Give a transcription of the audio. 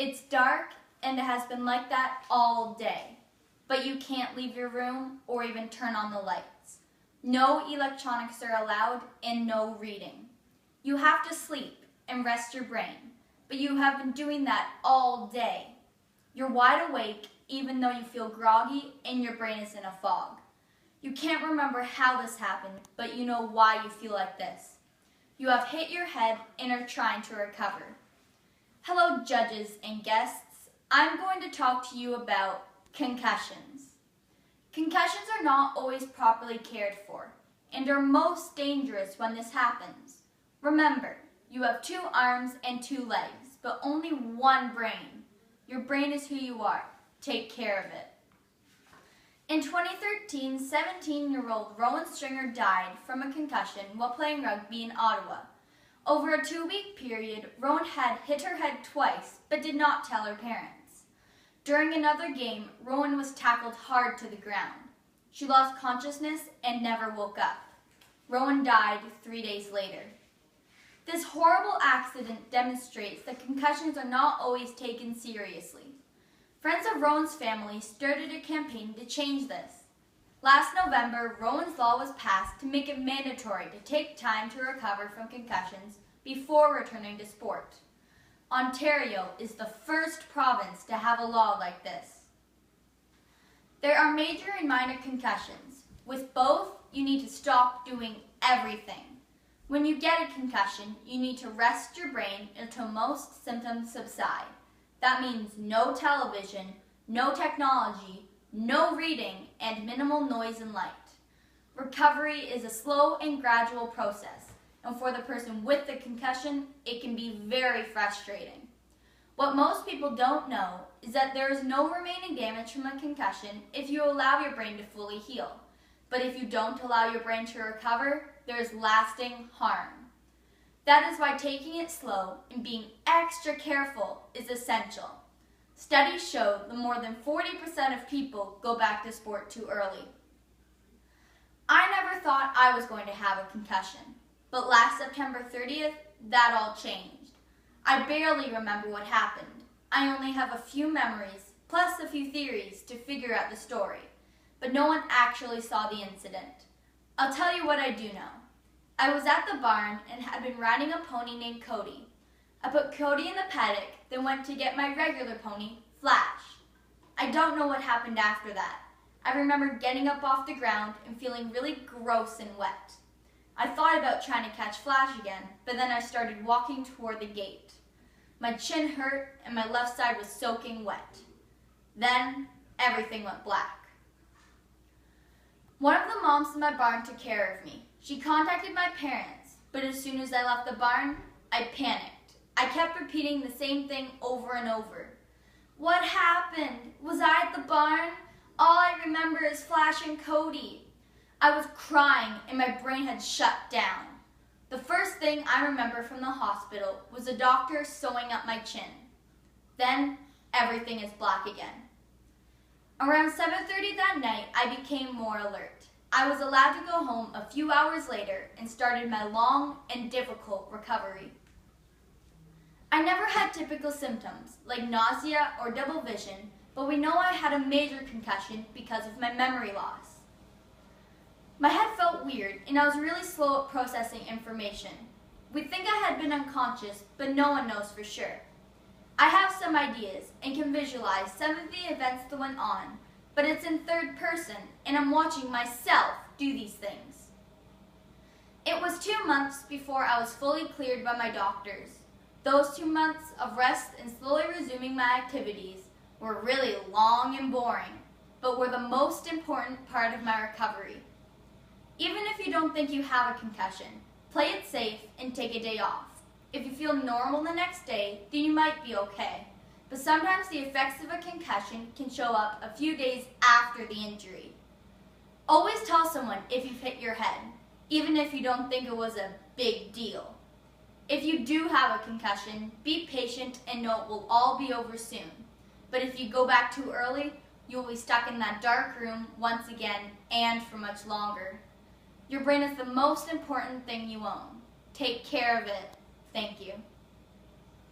It's dark and it has been like that all day, but you can't leave your room or even turn on the lights. No electronics are allowed and no reading. You have to sleep and rest your brain, but you have been doing that all day. You're wide awake even though you feel groggy and your brain is in a fog. You can't remember how this happened, but you know why you feel like this. You have hit your head and are trying to recover. Hello, judges and guests. I'm going to talk to you about concussions. Concussions are not always properly cared for and are most dangerous when this happens. Remember, you have 2 arms and 2 legs, but only one brain. Your brain is who you are. Take care of it. In 2013, 17-year-old Rowan Stringer died from a concussion while playing rugby in Ottawa. Over a 2-week period, Rowan had hit her head twice, but did not tell her parents. During another game, Rowan was tackled hard to the ground. She lost consciousness and never woke up. Rowan died 3 days later. This horrible accident demonstrates that concussions are not always taken seriously. Friends of Rowan's family started a campaign to change this. Last November, Rowan's Law was passed to make it mandatory to take time to recover from concussions before returning to sport. Ontario is the first province to have a law like this. There are major and minor concussions. With both, you need to stop doing everything. When you get a concussion, you need to rest your brain until most symptoms subside. That means no television, no technology, no reading, and minimal noise and light. Recovery is a slow and gradual process, and for the person with the concussion, it can be very frustrating. What most people don't know is that there is no remaining damage from a concussion if you allow your brain to fully heal. But if you don't allow your brain to recover, there is lasting harm. That is why taking it slow and being extra careful is essential. Studies show that more than 40% of people go back to sport too early. I never thought I was going to have a concussion, but last September 30th, that all changed. I barely remember what happened. I only have a few memories, plus a few theories to figure out the story, but no one actually saw the incident. I'll tell you what I do know. I was at the barn and had been riding a pony named Cody. I put Cody in the paddock, then went to get my regular pony, Flash. I don't know what happened after that. I remember getting up off the ground and feeling really gross and wet. I thought about trying to catch Flash again, but then I started walking toward the gate. My chin hurt and my left side was soaking wet. Then everything went black. One of the moms in my barn took care of me. She contacted my parents, but as soon as I left the barn, I panicked. I kept repeating the same thing over and over. What happened? Was I at the barn? All I remember is Flash and Cody. I was crying and my brain had shut down. The first thing I remember from the hospital was a doctor sewing up my chin. Then everything is black again. Around 7:30 that night, I became more alert. I was allowed to go home a few hours later and started my long and difficult recovery. I never had typical symptoms like nausea or double vision, but we know I had a major concussion because of my memory loss. My head felt weird and I was really slow at processing information. We think I had been unconscious, but no one knows for sure. I have some ideas and can visualize some of the events that went on, but it's in third person and I'm watching myself do these things. It was 2 months before I was fully cleared by my doctors. Those 2 months of rest and slowly resuming my activities were really long and boring, but were the most important part of my recovery. Even if you don't think you have a concussion, play it safe and take a day off. If you feel normal the next day, then you might be okay. But sometimes the effects of a concussion can show up a few days after the injury. Always tell someone if you've hit your head, even if you don't think it was a big deal. If you do have a concussion, be patient and know it will all be over soon. But if you go back too early, you will be stuck in that dark room once again and for much longer. Your brain is the most important thing you own. Take care of it. Thank you.